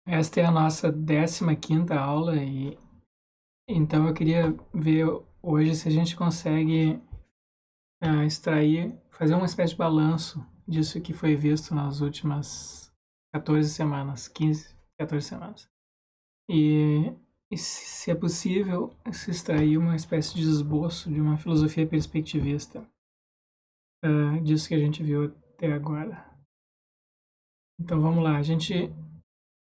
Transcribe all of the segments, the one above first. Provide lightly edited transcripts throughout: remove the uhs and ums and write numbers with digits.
Esta é a nossa 15ª aula e então eu queria ver hoje se a gente consegue extrair, fazer uma espécie de balanço disso que foi visto nas últimas 14 semanas, 15, 14 semanas. E, se é possível, se extrair uma espécie de esboço de uma filosofia perspectivista disso que a gente viu até agora. Então vamos lá,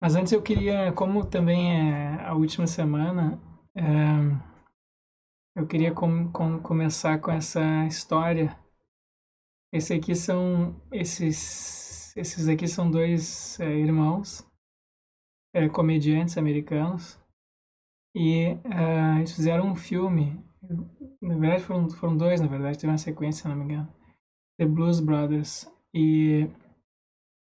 mas antes eu queria, como também é a última semana, eu queria começar com essa história. Esses aqui são dois irmãos, comediantes americanos, e eles fizeram um filme. Na verdade foram dois, na verdade, teve uma sequência, se não me engano. The Blues Brothers. E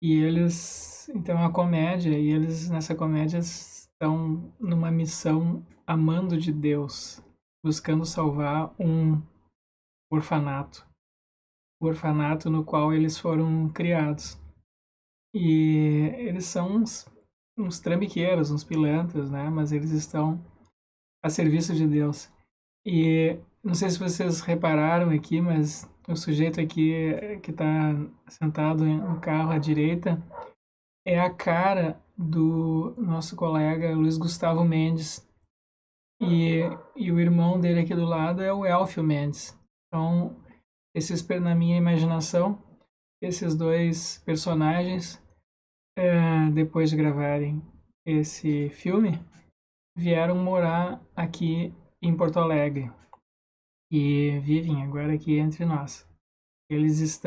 eles, então, é uma comédia, e eles nessa comédia estão numa missão amando de Deus, buscando salvar um orfanato. O orfanato no qual eles foram criados. E eles são uns trambiqueiros, uns pilantras, né? Mas eles estão a serviço de Deus. E não sei se vocês repararam aqui, mas o sujeito aqui que está sentado no carro à direita é a cara do nosso colega Luiz Gustavo Mendes. E, e o irmão dele aqui do lado é o Elfio Mendes. Então, na minha imaginação, esses dois personagens, depois de gravarem esse filme, vieram morar aqui em Porto Alegre e vivem agora aqui entre nós. Eles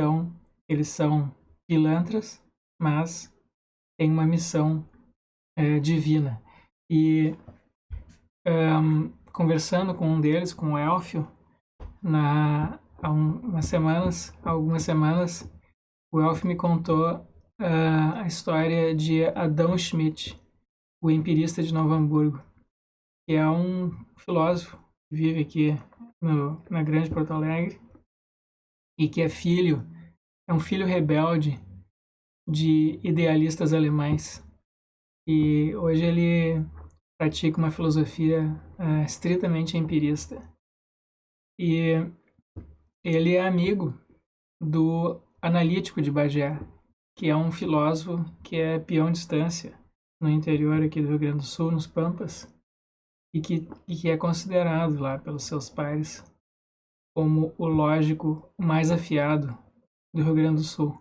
são pilantras, mas têm uma missão divina. E conversando com um deles, com o Elfio, há algumas semanas, o Elfio me contou a história de Adam Schmidt, o empirista de Novo Hamburgo, que é um filósofo que vive aqui na grande Porto Alegre e que é um filho rebelde de idealistas alemães. E hoje ele pratica uma filosofia estritamente empirista. E ele é amigo do analítico de Bagé, que é um filósofo que é peão de estância no interior aqui do Rio Grande do Sul, nos Pampas, e que é considerado lá pelos seus pares como o lógico mais afiado do Rio Grande do Sul.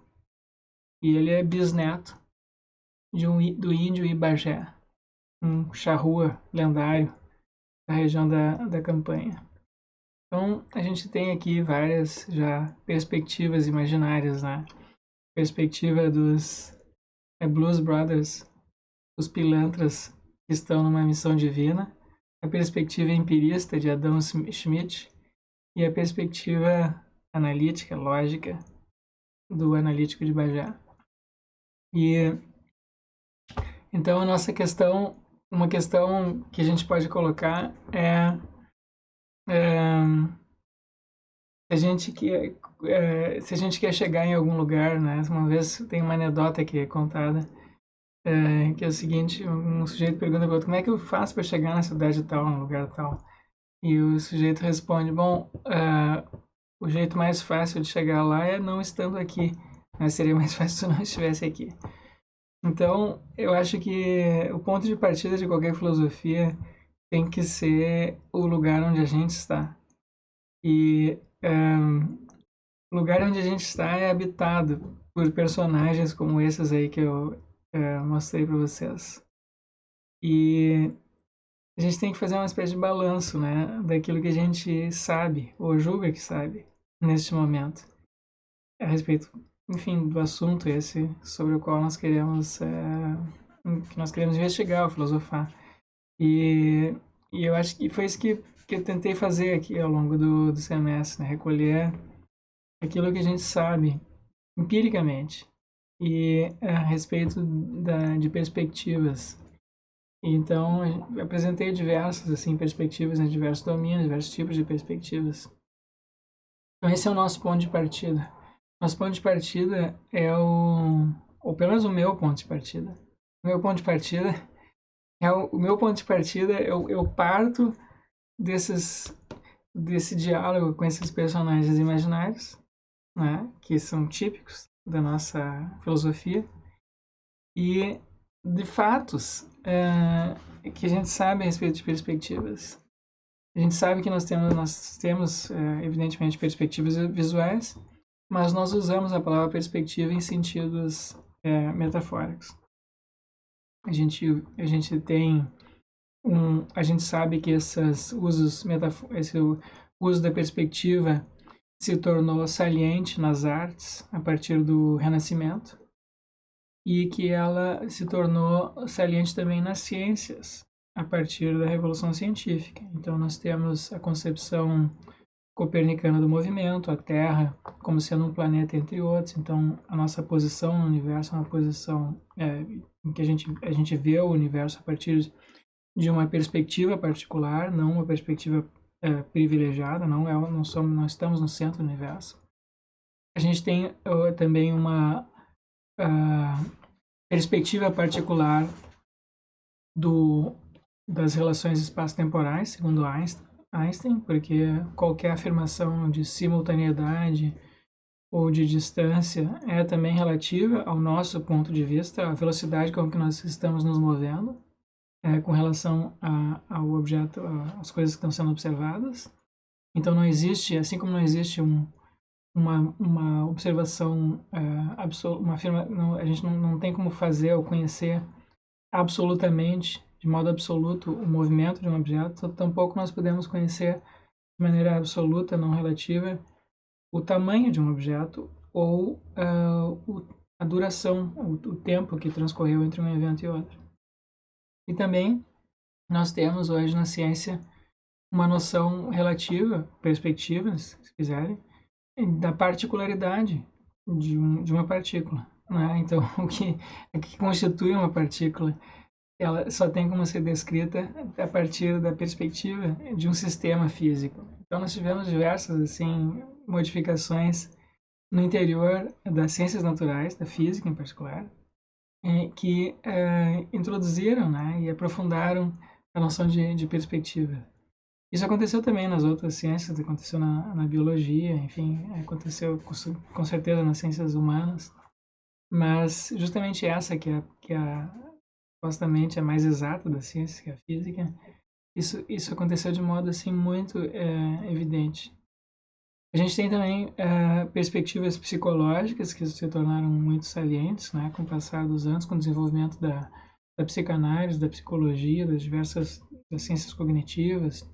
E ele é bisneto do índio Ibagé, um charrua lendário da região da Campanha. Então, a gente tem aqui várias já perspectivas imaginárias, né? Perspectiva dos Blues Brothers, os pilantras que estão numa missão divina, a perspectiva empirista de Adam Schmidt e a perspectiva analítica, lógica, do analítico de Bagé. E então a nossa questão, uma questão que a gente pode colocar é se a gente quer chegar em algum lugar, né? Uma vez tem uma anedota que é contada, que é o seguinte: um sujeito pergunta para o outro, como é que eu faço para chegar na cidade tal, no lugar tal? E o sujeito responde, bom, o jeito mais fácil de chegar lá é não estando aqui, mas seria mais fácil se eu não estivesse aqui. Então, eu acho que o ponto de partida de qualquer filosofia tem que ser o lugar onde a gente está. E o lugar onde a gente está é habitado por personagens como esses aí que eu mostrei para vocês. E a gente tem que fazer uma espécie de balanço, né, daquilo que a gente sabe ou julga que sabe neste momento, a respeito, enfim, do assunto esse sobre o qual nós queremos investigar ou filosofar. E eu acho que foi isso que eu tentei fazer aqui ao longo do semestre, né, recolher aquilo que a gente sabe empiricamente e a respeito de perspectivas. Então, eu apresentei diversas assim, perspectivas em diversos domínios, diversos tipos de perspectivas. Então, esse é o nosso ponto de partida. Nosso ponto de partida é ou pelo menos o meu ponto de partida, meu ponto de partida o meu ponto de partida, eu parto desse diálogo com esses personagens imaginários, né, que são típicos da nossa filosofia, e de fatos que a gente sabe a respeito de perspectivas. A gente sabe que nós temos evidentemente, perspectivas visuais, mas nós usamos a palavra perspectiva em sentidos metafóricos. A gente tem a gente sabe que esse uso da perspectiva se tornou saliente nas artes a partir do Renascimento e que ela se tornou saliente também nas ciências a partir da Revolução Científica. Então nós temos a concepção copernicana do movimento, a Terra como sendo um planeta entre outros. Então a nossa posição no universo é uma posição em que a gente vê o universo a partir de uma perspectiva particular, não uma perspectiva privilegiada, não estamos no centro do universo. A gente tem também uma perspectiva particular das relações espaço-temporais, segundo Einstein, porque qualquer afirmação de simultaneidade ou de distância é também relativa ao nosso ponto de vista, a velocidade com que nós estamos nos movendo com relação ao objeto, às coisas que estão sendo observadas. Então não existe, assim como não existe uma observação absoluta, a gente não tem como fazer ou conhecer absolutamente, de modo absoluto, o movimento de um objeto, tampouco nós podemos conhecer de maneira absoluta, não relativa, o tamanho de um objeto ou a duração, o tempo que transcorreu entre um evento e outro. E também nós temos hoje na ciência uma noção relativa, perspectivas, se quiserem, da particularidade de uma partícula. Né? Então, o que constitui uma partícula, ela só tem como ser descrita a partir da perspectiva de um sistema físico. Então, nós tivemos diversas assim, modificações no interior das ciências naturais, da física em particular, que introduziram, né, e aprofundaram a noção de perspectiva. Isso aconteceu também nas outras ciências, aconteceu na biologia, enfim, aconteceu com certeza nas ciências humanas, mas justamente essa que é supostamente a mais exata das ciências, que é a física, isso aconteceu de modo assim muito evidente. A gente tem também perspectivas psicológicas que se tornaram muito salientes, né, com o passar dos anos, com o desenvolvimento da psicanálise, da psicologia, das ciências cognitivas.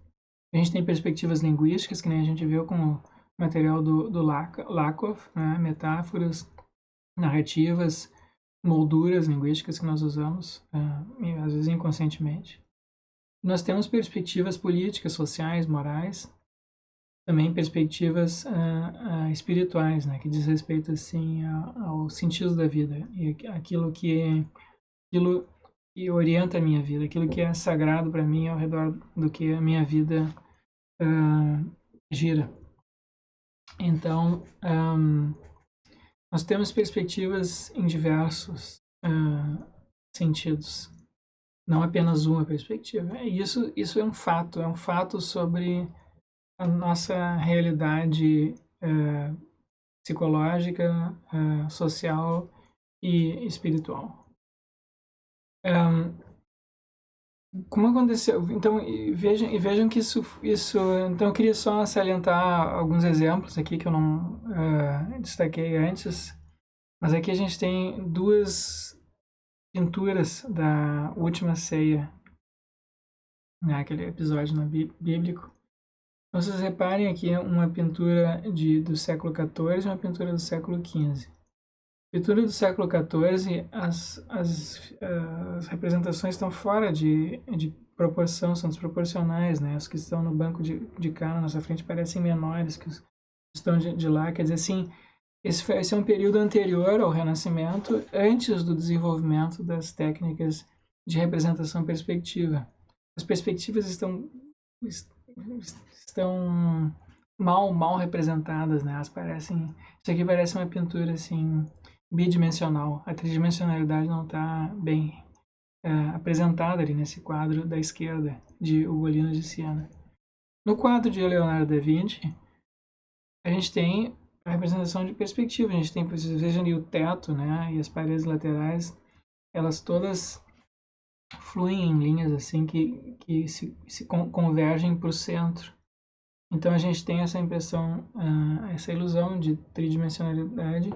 A gente tem perspectivas linguísticas, que nem a gente viu com o material do Lakoff, né, metáforas, narrativas, molduras linguísticas que nós usamos, às vezes inconscientemente. Nós temos perspectivas políticas, sociais, morais, também perspectivas espirituais, né, que diz respeito assim ao sentido da vida e aquilo que orienta a minha vida, aquilo que é sagrado para mim ao redor do que a minha vida gira. Então, nós temos perspectivas em diversos sentidos, não apenas uma perspectiva. Isso é um fato sobre a nossa realidade psicológica, social e espiritual. Como aconteceu? Então, vejam que isso. Então, eu queria só salientar alguns exemplos aqui que eu não destaquei antes, mas aqui a gente tem duas pinturas da Última Ceia, né, aquele episódio bíblico. Então, vocês reparem aqui uma pintura do século XIV e uma pintura do século XV. Pintura do século XIV, as representações estão fora de proporção, são desproporcionais, né? As que estão no banco de cá na nossa frente parecem menores que os que estão de lá. Quer dizer, assim, esse é um período anterior ao Renascimento, antes do desenvolvimento das técnicas de representação perspectiva. As perspectivas estão mal representadas, né? Isso aqui parece uma pintura assim bidimensional. A tridimensionalidade não está bem apresentada ali nesse quadro da esquerda, de Ugolino de Siena. No quadro de Leonardo da Vinci, a gente tem a representação de perspectiva. A gente tem, vocês vejam ali o teto, né, e as paredes laterais, elas todas fluem em linhas assim que se convergem para o centro. Então a gente tem essa impressão, essa ilusão de tridimensionalidade,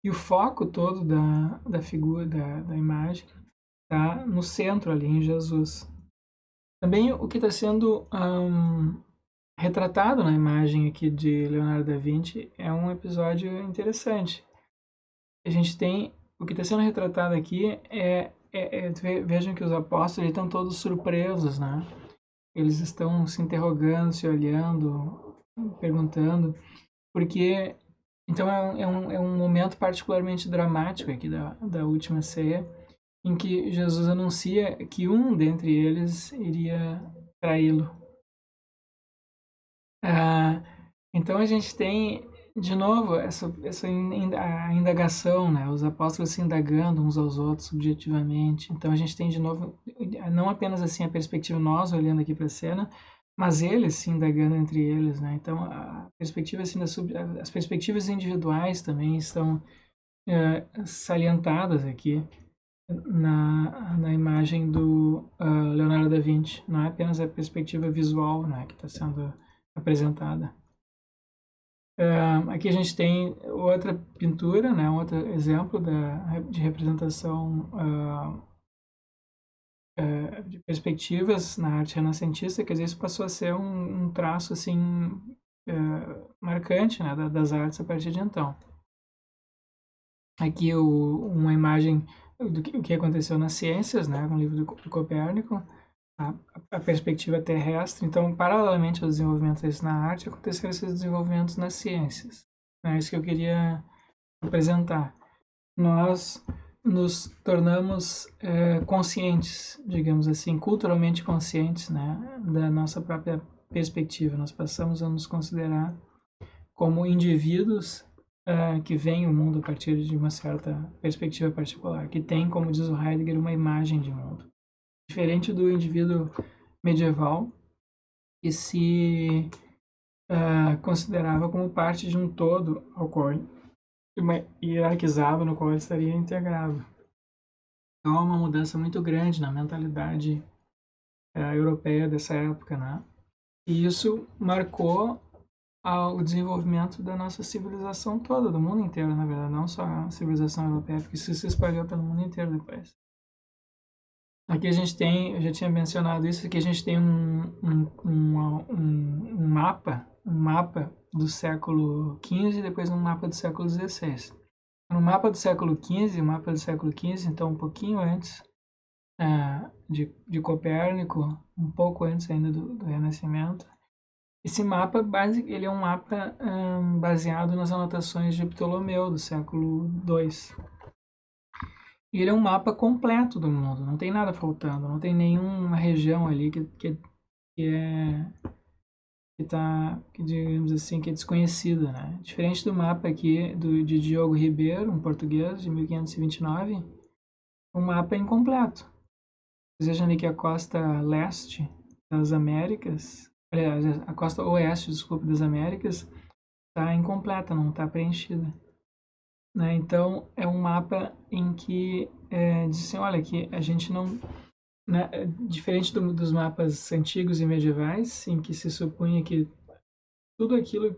e o foco todo da figura, da imagem, está no centro ali, em Jesus. Também o que está sendo retratado na imagem aqui de Leonardo da Vinci é um episódio interessante. A gente tem, o que está sendo retratado aqui vejam que os apóstolos estão todos surpresos, né? Eles estão se interrogando, se olhando, perguntando, porque então é um momento particularmente dramático aqui da última ceia, em que Jesus anuncia que um dentre eles iria traí-lo. Então a gente tem, de novo, essa a indagação, né? Os apóstolos se indagando uns aos outros subjetivamente. Então a gente tem, de novo, não apenas assim a perspectiva nós olhando aqui para a cena, mas eles se indagando entre eles, né? Então a perspectiva assim as perspectivas individuais também estão salientadas aqui na imagem do Leonardo da Vinci. Não é apenas a perspectiva visual, né, que está sendo apresentada. Aqui a gente tem outra pintura, né, um outro exemplo de representação de perspectivas na arte renascentista, que às vezes passou a ser um traço assim marcante, né, das artes a partir de então. Aqui uma imagem do que aconteceu nas ciências, né, com o livro do Copérnico, a perspectiva terrestre. Então, paralelamente aos desenvolvimentos na arte, aconteceram esses desenvolvimentos nas ciências. É isso que eu queria apresentar. Nós nos tornamos conscientes, digamos assim, culturalmente conscientes, né, da nossa própria perspectiva. Nós passamos a nos considerar como indivíduos que veem o mundo a partir de uma certa perspectiva particular, que tem, como diz o Heidegger, uma imagem de mundo. Diferente do indivíduo medieval, que se considerava como parte de um todo ao qual hierarquizava, no qual ele estaria integrado. Então, há uma mudança muito grande na mentalidade europeia dessa época, né? E isso marcou o desenvolvimento da nossa civilização toda, do mundo inteiro, na verdade, não só a civilização europeia, porque isso se espalhou pelo mundo inteiro depois. Aqui a gente tem, eu já tinha mencionado isso, aqui a gente tem um mapa do século XV e depois um mapa do século XVI. No mapa do século XV, então um pouquinho antes de Copérnico, um pouco antes ainda do Renascimento, esse mapa ele é um mapa baseado nas anotações de Ptolomeu do século II. E ele é um mapa completo do mundo, não tem nada faltando, não tem nenhuma região ali digamos assim, que é desconhecida, né? Diferente do mapa aqui de Diogo Ribeiro, um português de 1529, um mapa incompleto. Vocês vejam ali que a costa leste das Américas, aliás, a costa oeste, desculpe, das Américas, está incompleta, não está preenchida. Né? Então, é um mapa em que diz assim, olha, que a gente não... Né, diferente dos mapas antigos e medievais, em que se supunha que tudo aquilo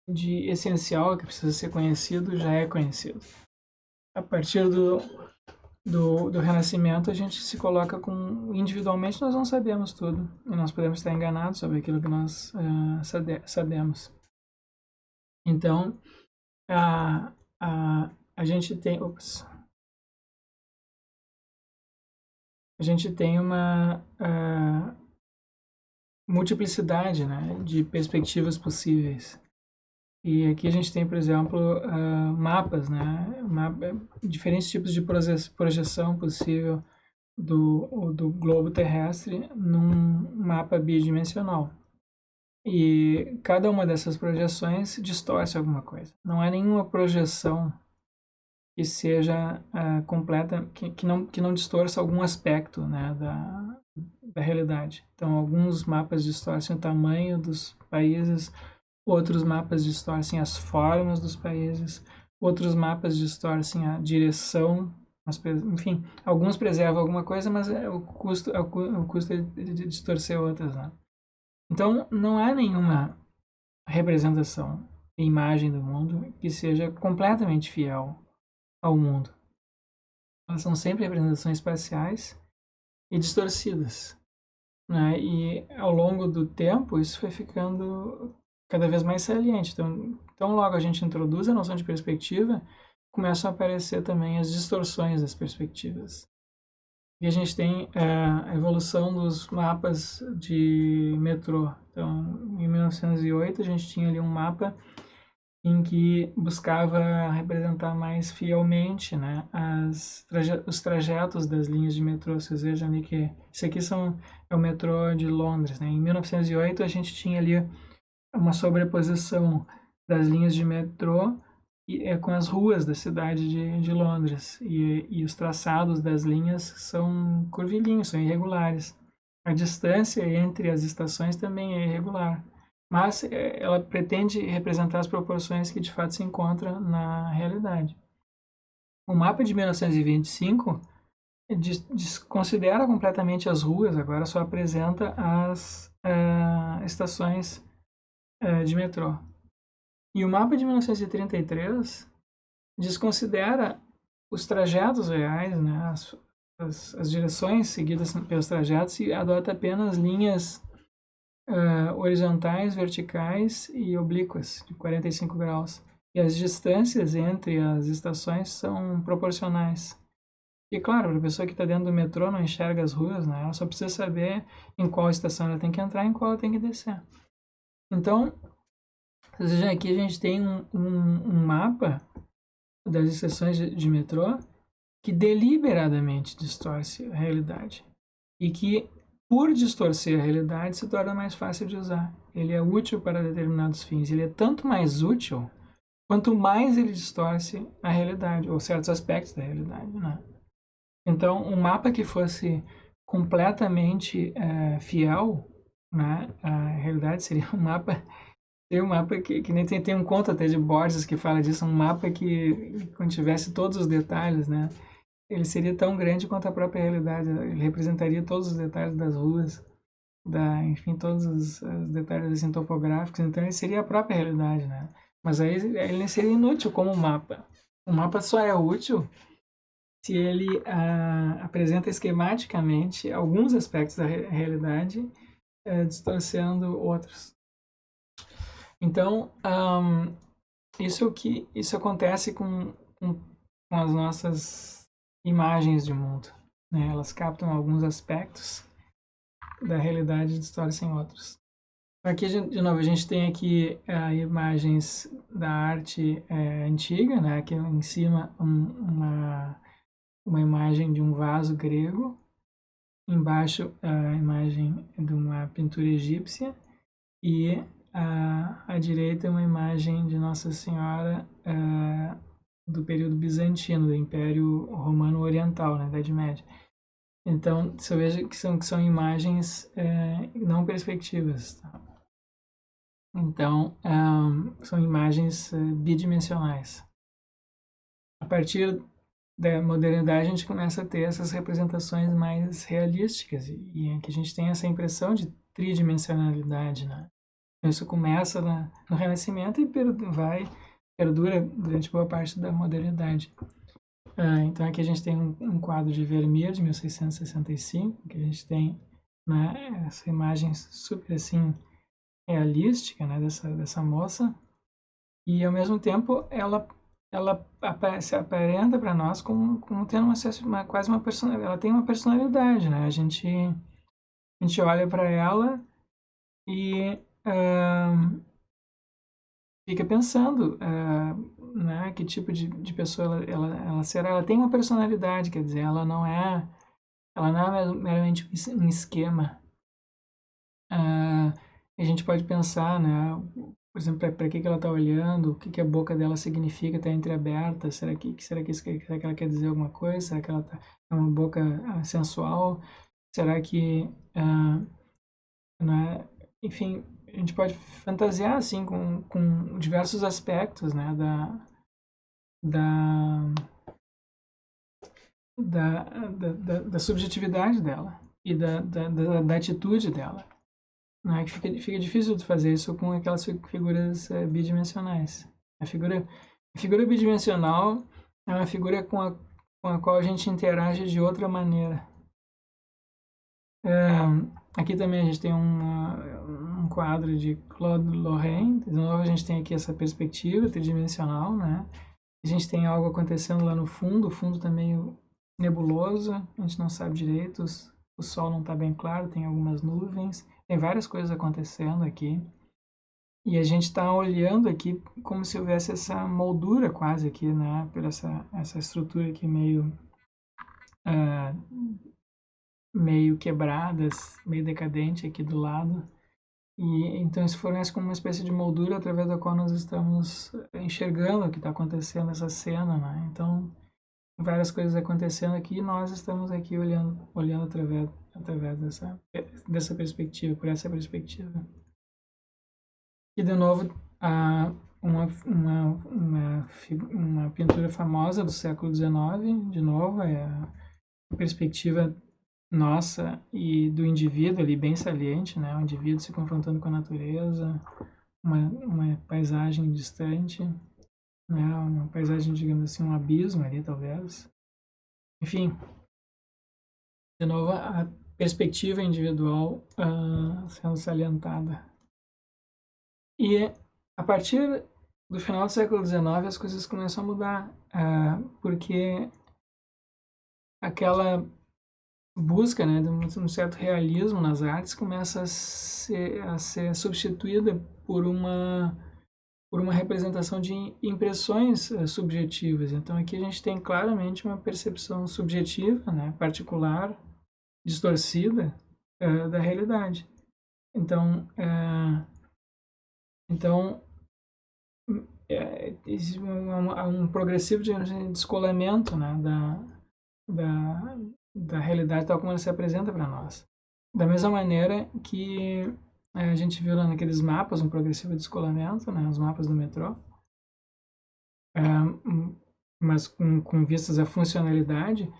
de essencial que precisa ser conhecido já é conhecido. A partir do Renascimento, a gente se coloca com... Individualmente, nós não sabemos tudo. E nós podemos estar enganados sobre aquilo que nós sabemos. Então, a gente tem... A gente tem uma multiplicidade, né, de perspectivas possíveis. E aqui a gente tem, por exemplo, mapas, né, diferentes tipos de projeção possível do globo terrestre num mapa bidimensional. E cada uma dessas projeções distorce alguma coisa. Não há nenhuma projeção que seja completa, que não distorça algum aspecto, né, da realidade. Então, alguns mapas distorcem o tamanho dos países, outros mapas distorcem as formas dos países, outros mapas distorcem a direção, enfim, alguns preservam alguma coisa, mas o custo é de distorcer outras, né? Então, não há nenhuma representação e imagem do mundo que seja completamente fiel ao mundo. Elas são sempre representações parciais e distorcidas, né? E ao longo do tempo isso foi ficando cada vez mais saliente. Então logo a gente introduz a noção de perspectiva, começam a aparecer também as distorções das perspectivas. E a gente tem a evolução dos mapas de metrô. Então, em 1908 a gente tinha ali um mapa em que buscava representar mais fielmente, né, os trajetos das linhas de metrô. Vocês vejam ali que isso aqui é o metrô de Londres, né? Em 1908 a gente tinha ali uma sobreposição das linhas de metrô com as ruas da cidade de Londres, e os traçados das linhas são curvilíneos, são irregulares. A distância entre as estações também é irregular, mas ela pretende representar as proporções que de fato se encontram na realidade. O mapa de 1925 desconsidera completamente as ruas, agora só apresenta as estações de metrô. E o mapa de 1933 desconsidera os trajetos reais, né, as direções seguidas pelos trajetos, e adota apenas linhas horizontais, verticais e oblíquas de 45 graus. E as distâncias entre as estações são proporcionais. E claro, para a pessoa que está dentro do metrô não enxerga as ruas, né, ela só precisa saber em qual estação ela tem que entrar e em qual ela tem que descer. Então, aqui a gente tem um mapa das estações de metrô que deliberadamente distorce a realidade e que, por distorcer a realidade, se torna mais fácil de usar. Ele é útil para determinados fins. Ele é tanto mais útil quanto mais ele distorce a realidade ou certos aspectos da realidade, né? Então, um mapa que fosse completamente fiel, né, à realidade seria um mapa. Tem um mapa que nem tem um conto até de Borges que fala disso, um mapa que quando tivesse todos os detalhes, né, ele seria tão grande quanto a própria realidade. Ele representaria todos os detalhes das ruas, enfim, todos os detalhes assim, topográficos. Então ele seria a própria realidade, né? Mas aí ele seria inútil como mapa. O mapa só é útil se ele apresenta esquematicamente alguns aspectos da realidade, distorcendo outros. Então, isso acontece com as nossas imagens de mundo, né? Elas captam alguns aspectos da realidade e distorcem outros. Aqui, de novo, a gente tem aqui imagens da arte antiga, né? Aqui em cima uma imagem de um vaso grego, embaixo a imagem de uma pintura egípcia e à direita uma imagem de Nossa Senhora do período bizantino, do Império Romano Oriental, na Idade Média. Então, você veja que são imagens não perspectivas. Tá? Então, são imagens bidimensionais. A partir da modernidade, a gente começa a ter essas representações mais realísticas e em que a gente tem essa impressão de tridimensionalidade, né? Isso começa no Renascimento e perdura durante boa parte da modernidade. Então aqui a gente tem um quadro de Vermeer, de 1665, que a gente tem, né, essa imagem super assim realística, né, dessa moça, e ao mesmo tempo ela se aparenta para nós como tendo quase uma personalidade. Ela tem uma personalidade, né? A gente olha para ela e fica pensando, né, que tipo de pessoa ela será. Ela tem uma personalidade, quer dizer, ela não é meramente um esquema. A gente pode pensar, né, por exemplo, para que ela está olhando, o que a boca dela significa, está entreaberta, será que ela quer dizer alguma coisa? Será que ela é uma boca sensual? Será que, né? Enfim, a gente pode fantasiar assim com diversos aspectos, né, da, da subjetividade dela e da atitude dela. Não é que fica difícil de fazer isso com aquelas figuras bidimensionais. A figura bidimensional é uma figura com a qual a gente interage de outra maneira. Aqui também a gente tem um quadro de Claude Lorrain. De novo a gente tem aqui essa perspectiva tridimensional, né? A gente tem algo acontecendo lá no fundo, o fundo está meio nebuloso, a gente não sabe direito, o sol não está bem claro, tem algumas nuvens, tem várias coisas acontecendo aqui. E a gente está olhando aqui como se houvesse essa moldura quase aqui, né? Por essa estrutura aqui meio quebradas, meio decadente aqui do lado. E então isso fornece como uma espécie de moldura através da qual nós estamos enxergando o que está acontecendo nessa cena, né? Então, várias coisas acontecendo aqui e nós estamos aqui olhando através dessa perspectiva, por essa perspectiva. E de novo, uma pintura famosa do século XIX, de novo, é a perspectiva nossa e do indivíduo ali bem saliente, né? O indivíduo se confrontando com a natureza, uma paisagem distante, né? Uma paisagem, digamos assim, um abismo ali, talvez. Enfim, de novo, a perspectiva individual sendo salientada. E a partir do final do século XIX as coisas começam a mudar, porque aquela busca, né, de um certo realismo nas artes começa a ser substituída por uma representação de impressões subjetivas. Então aqui a gente tem claramente uma percepção subjetiva, né, particular, distorcida da realidade. Então, existe um progressivo descolamento, né, da realidade tal como ela se apresenta para nós. Da mesma maneira que a gente viu lá naqueles mapas um progressivo descolamento, né, os mapas do metrô, mas com vistas à funcionalidade,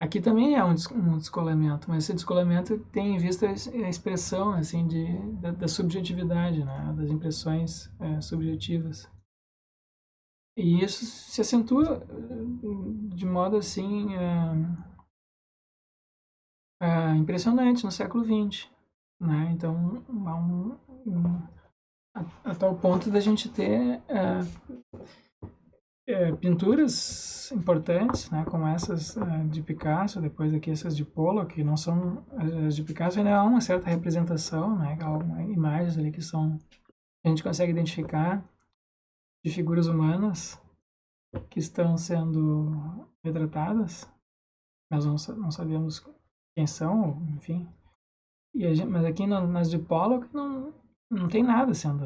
aqui também é um descolamento, mas esse descolamento tem em vista a expressão assim da subjetividade, né, das impressões subjetivas. E isso se acentua de modo assim impressionante no século XX, né? Então, a tal ponto da gente ter pinturas importantes, né, como essas de Picasso, depois aqui essas de Pollock, que não são as de Picasso, ainda há uma certa representação, né, imagens ali que a gente consegue identificar de figuras humanas que estão sendo retratadas, nós não sabemos quem são, enfim. Mas aqui nas de Pollock não tem nada sendo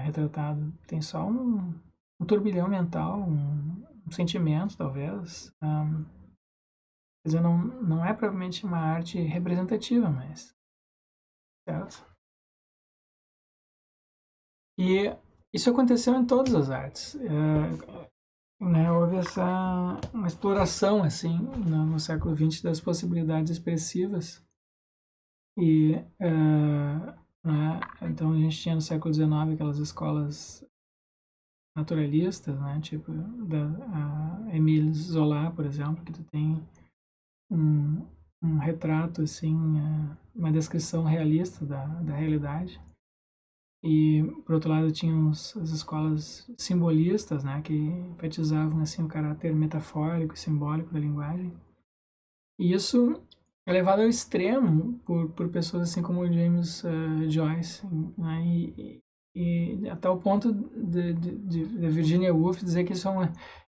retratado, tem só um turbilhão mental, um sentimento, talvez. Quer dizer, não é propriamente uma arte representativa, mas... Certo? E isso aconteceu em todas as artes. Né, houve uma exploração, assim, no século XX das possibilidades expressivas. E, né, então, a gente tinha no século XIX aquelas escolas naturalistas, né, tipo da Émile Zola, por exemplo, que tu tem um retrato, assim, uma descrição realista da realidade. E, por outro lado, tinha as escolas simbolistas, né, que enfatizavam assim, o caráter metafórico e simbólico da linguagem. E isso é levado ao extremo por pessoas assim como o James Joyce, né, e a tal ponto de Virginia Woolf dizer que,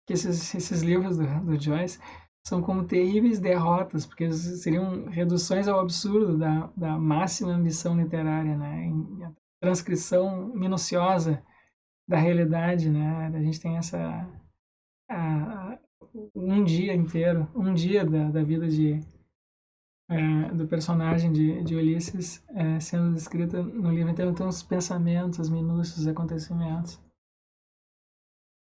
que esses livros do Joyce são como terríveis derrotas, porque seriam reduções ao absurdo da máxima ambição literária, né, transcrição minuciosa da realidade, né? A gente tem a- um dia inteiro, um dia da vida do personagem de Ulisses sendo descrito no livro inteiro, então os pensamentos, as minúcias, os acontecimentos.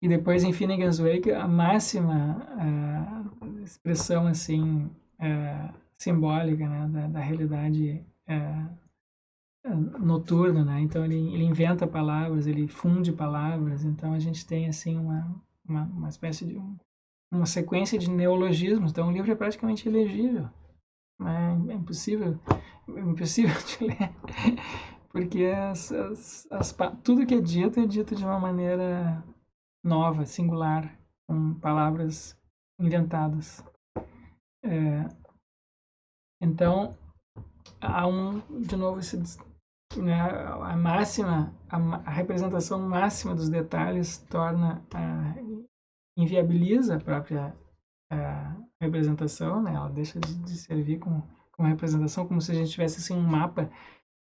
E depois em Finnegan's Wake, a máxima expressão assim simbólica, né, da realidade noturna, né? Então ele inventa palavras, ele funde palavras, então a gente tem assim uma espécie de uma sequência de neologismos, então o livro é praticamente ilegível, né? É impossível de ler, porque tudo que é dito de uma maneira nova, singular, com palavras inventadas. Então, de novo, né, a representação máxima dos detalhes inviabiliza a própria representação, né? Ela deixa de servir como representação, como se a gente tivesse assim, um mapa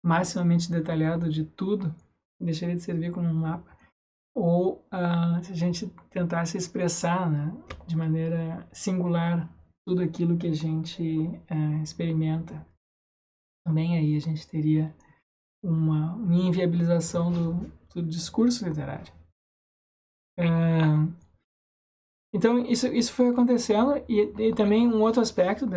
maximamente detalhado de tudo, deixaria de servir como um mapa. Ou se a gente tentasse expressar, né, de maneira singular tudo aquilo que a gente experimenta, também aí a gente teria uma inviabilização do discurso literário. Então, isso foi acontecendo, e também um outro aspecto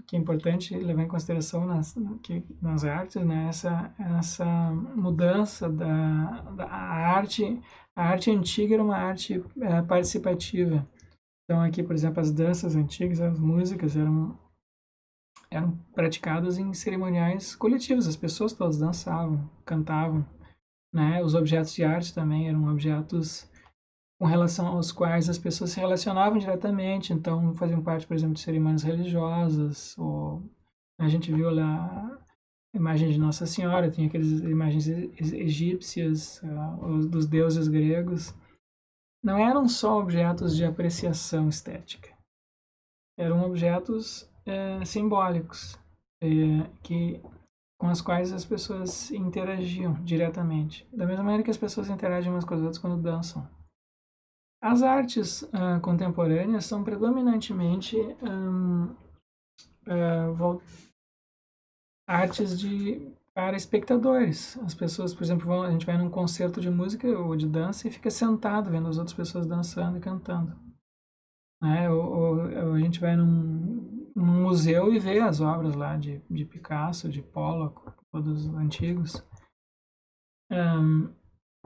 que é importante levar em consideração nas artes, né, essa mudança da arte. A arte antiga era uma arte participativa. Então, aqui, por exemplo, as danças antigas, as músicas eram praticadas em cerimoniais coletivos, as pessoas todas dançavam, cantavam, né? Os objetos de arte também eram objetos com relação aos quais as pessoas se relacionavam diretamente, então faziam parte, por exemplo, de cerimônias religiosas, ou a gente viu lá a imagem de Nossa Senhora, tem aquelas imagens egípcias, dos deuses gregos. Não eram só objetos de apreciação estética, eram objetos simbólicos, que com as quais as pessoas interagiam diretamente, da mesma maneira que as pessoas interagem umas com as outras quando dançam. As artes contemporâneas são predominantemente artes para espectadores. As pessoas, por exemplo, a gente vai num concerto de música ou de dança e fica sentado vendo as outras pessoas dançando e cantando. Né? Ou a gente vai num museu e vê as obras lá de Picasso, de Pollock, todos antigos.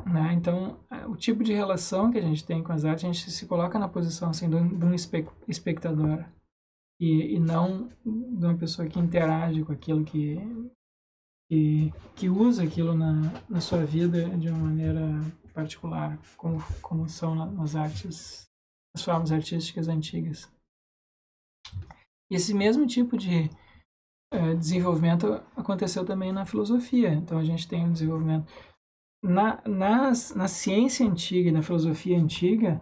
Né? Então, o tipo de relação que a gente tem com as artes, a gente se coloca na posição assim, de um espectador e não de uma pessoa que interage com aquilo, que usa aquilo na sua vida de uma maneira particular, como são nas artes, as formas artísticas antigas. Esse mesmo tipo de desenvolvimento aconteceu também na filosofia. Então, a gente tem o desenvolvimento na ciência antiga e na filosofia antiga,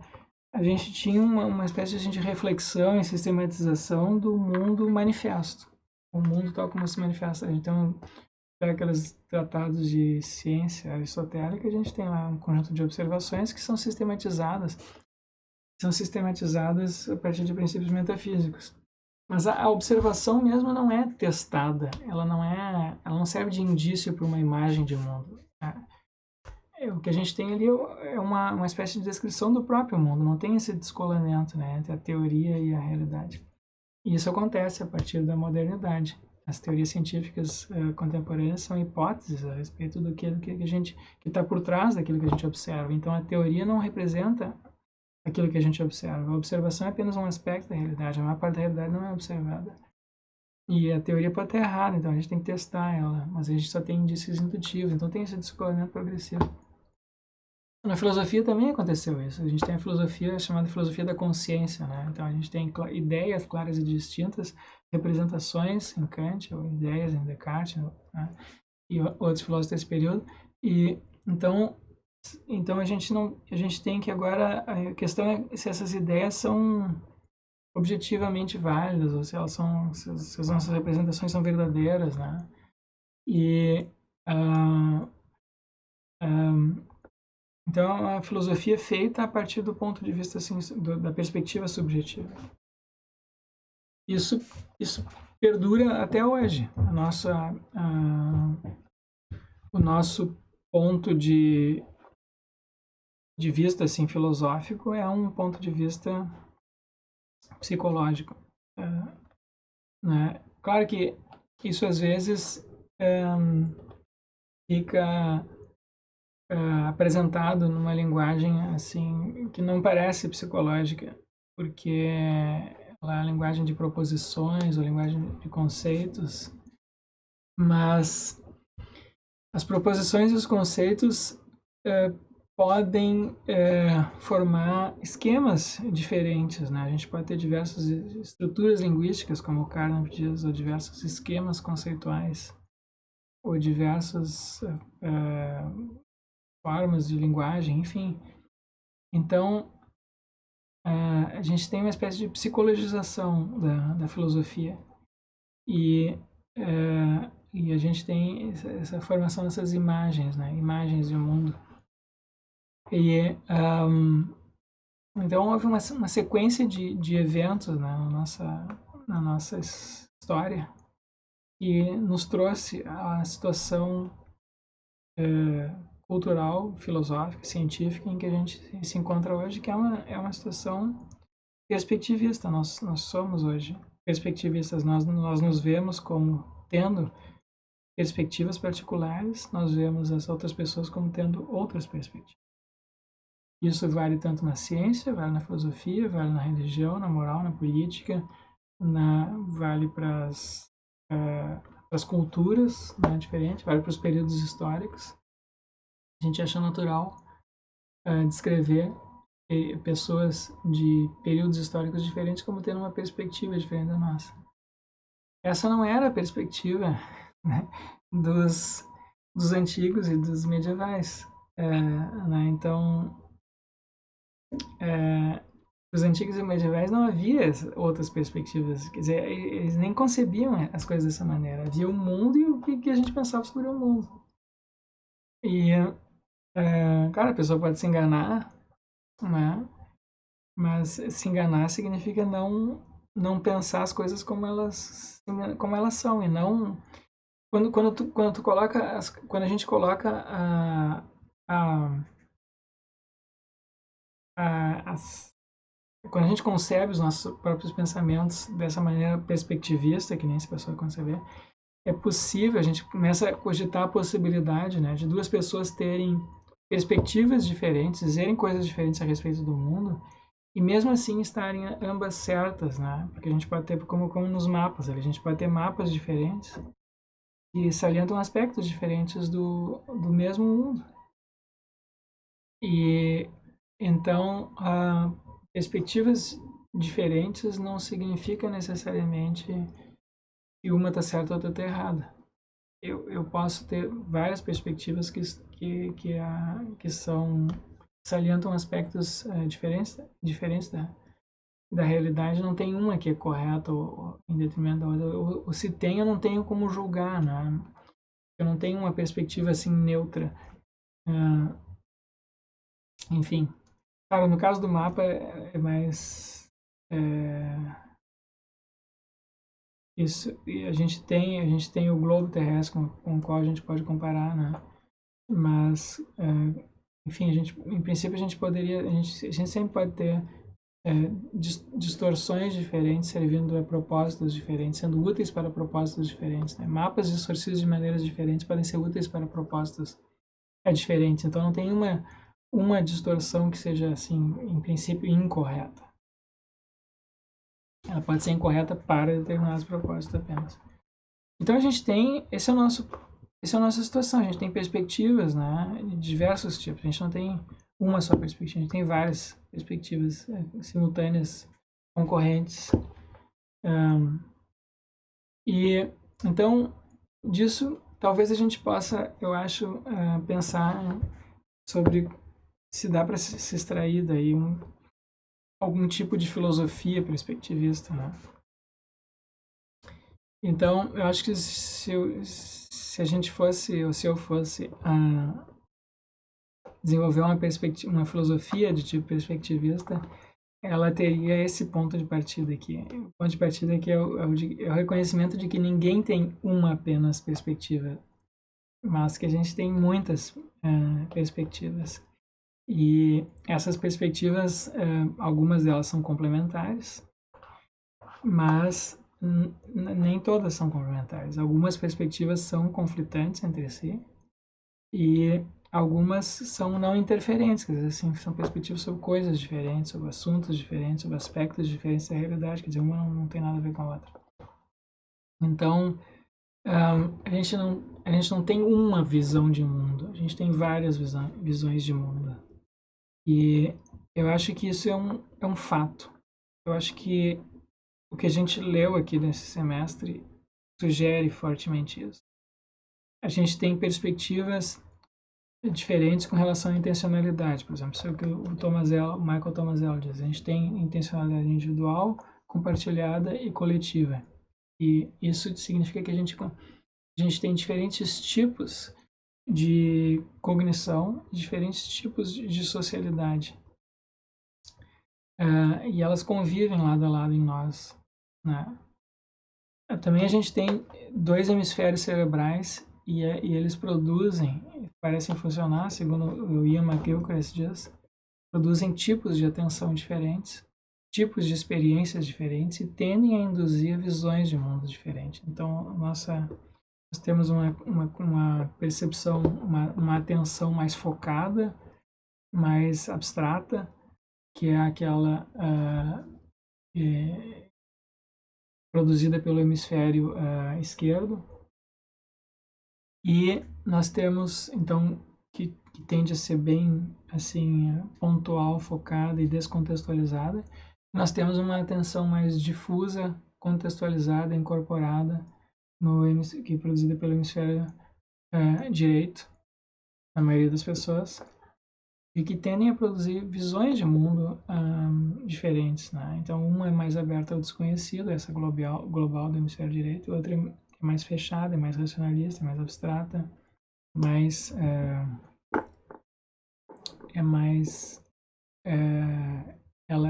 a gente tinha uma espécie de reflexão e sistematização do mundo manifesto. O mundo tal como se manifesta. Então, pega aqueles tratados de ciência aristotélica, a gente tem lá um conjunto de observações que são sistematizadas. São sistematizadas a partir de princípios metafísicos. Mas a observação mesmo não é testada. Ela não serve de indício para uma imagem de mundo. O que a gente tem ali é uma espécie de descrição do próprio mundo, não tem esse descolamento, né, entre a teoria e a realidade. E isso acontece a partir da modernidade. As teorias científicas contemporâneas são hipóteses a respeito do que a gente que está por trás daquilo que a gente observa. Então a teoria não representa aquilo que a gente observa. A observação é apenas um aspecto da realidade. A maior parte da realidade não é observada. E a teoria pode estar errada, então a gente tem que testar ela. Mas a gente só tem indícios indutivos, então tem esse descolamento progressivo. Na filosofia também aconteceu isso. A gente tem a filosofia chamada filosofia da consciência, né? Então a gente tem ideias claras e distintas, representações em Kant, ou ideias em Descartes, né? E outros filósofos desse período. E então a gente tem que agora a questão é se essas ideias são objetivamente válidas ou se elas se as nossas representações são verdadeiras, né? E Então, a filosofia é feita a partir do ponto de vista, assim, da perspectiva subjetiva. Isso perdura até hoje. O nosso ponto de vista, assim, filosófico é um ponto de vista psicológico, né? Claro que isso às vezes fica apresentado numa linguagem assim que não parece psicológica, porque ela é a linguagem de proposições ou linguagem de conceitos, mas as proposições e os conceitos podem formar esquemas diferentes, né? A gente pode ter diversas estruturas linguísticas, como o Carnap diz, ou diversos esquemas conceituais, ou diversas formas de linguagem, enfim. Então, a gente tem uma espécie de psicologização da filosofia e a gente tem essa formação dessas imagens, né? Imagens do mundo. E então houve uma sequência de eventos, né, na nossa história que nos trouxe a situação cultural, filosófica, científica em que a gente se encontra hoje, que é uma situação perspectivista. Nós somos hoje perspectivistas, nós nos vemos como tendo perspectivas particulares, nós vemos as outras pessoas como tendo outras perspectivas. Isso vale tanto na ciência, vale na filosofia, vale na religião, na moral, na política, vale para as culturas, né, diferentes, vale para os períodos históricos. A gente acha natural descrever pessoas de períodos históricos diferentes como tendo uma perspectiva diferente da nossa. Essa não era a perspectiva, né, dos antigos e dos medievais. Né? Então, os antigos e medievais não havia outras perspectivas, quer dizer, eles nem concebiam as coisas dessa maneira. Havia o mundo e o que a gente pensava sobre o mundo. E, cara, a pessoa pode se enganar, né? Mas se enganar significa não pensar as coisas como elas são e não quando tu coloca quando a gente coloca as quando a gente concebe os nossos próprios pensamentos dessa maneira perspectivista, que nem essa pessoa conceber, é possível, a gente começa a cogitar a possibilidade, né, de duas pessoas terem perspectivas diferentes, dizerem coisas diferentes a respeito do mundo, e mesmo assim estarem ambas certas, né? Porque a gente pode ter, como nos mapas, a gente pode ter mapas diferentes que salientam aspectos diferentes do mesmo mundo. E então, perspectivas diferentes não significa necessariamente que uma está certa ou outra está errada. Eu posso ter várias perspectivas que salientam aspectos diferentes da realidade. Não tem uma que é correta ou em detrimento da outra. Ou se tem, eu não tenho como julgar, né? Eu não tenho uma perspectiva assim neutra. Enfim, cara, no caso do mapa é mais isso. E a gente tem o globo terrestre com o qual a gente pode comparar, né? Mas enfim, em princípio a gente poderia, a gente sempre pode ter distorções diferentes servindo a propósitos diferentes, sendo úteis para propósitos diferentes, né? Mapas distorcidos de maneiras diferentes podem ser úteis para propósitos diferentes. Então não tem uma distorção que seja assim, em princípio, incorreta. Ela pode ser incorreta para determinados propósitos apenas. Então a gente tem, essa é a nossa situação, a gente tem perspectivas, né, de diversos tipos. A gente não tem uma só perspectiva, a gente tem várias perspectivas simultâneas, concorrentes. E então, disso, talvez a gente possa, eu acho, pensar sobre se dá para se extrair daí algum tipo de filosofia perspectivista, né? Então, eu acho que se a gente fosse, ou se eu fosse desenvolver uma filosofia de tipo perspectivista, ela teria esse ponto de partida aqui. O ponto de partida aqui é o reconhecimento de que ninguém tem uma apenas perspectiva, mas que a gente tem muitas perspectivas. E essas perspectivas, algumas delas são complementares, mas nem todas são complementares. Algumas perspectivas são conflitantes entre si e algumas são não interferentes, quer dizer, assim, são perspectivas sobre coisas diferentes, sobre assuntos diferentes, sobre aspectos diferentes da realidade, quer dizer, uma não tem nada a ver com a outra. Então, a gente não tem uma visão de mundo, a gente tem várias visões de mundo. E eu acho que isso é um fato. Eu acho que o que a gente leu aqui nesse semestre sugere fortemente isso. A gente tem perspectivas diferentes com relação à intencionalidade. Por exemplo, isso é o que o Michael Tomazello diz. A gente tem intencionalidade individual, compartilhada e coletiva. E isso significa que a gente tem diferentes tipos de cognição, diferentes tipos de socialidade. E elas convivem lado a lado em nós, né? Também a gente tem 2 hemisférios cerebrais e eles parecem funcionar, segundo o Ian McGilchrist diz, produzem tipos de atenção diferentes, tipos de experiências diferentes e tendem a induzir visões de mundo diferentes. Então, nós temos uma percepção, uma atenção mais focada, mais abstrata, que é aquela produzida pelo hemisfério esquerdo. E nós temos, então, que tende a ser bem assim pontual, focada e descontextualizada. Nós temos uma atenção mais difusa, contextualizada, incorporada, que é produzida pelo hemisfério direito, na maioria das pessoas, e que tendem a produzir visões de mundo diferentes, né? Então, uma é mais aberta ao desconhecido, essa global do hemisfério direito, a outra é mais fechada, é mais racionalista, é mais abstrata, ela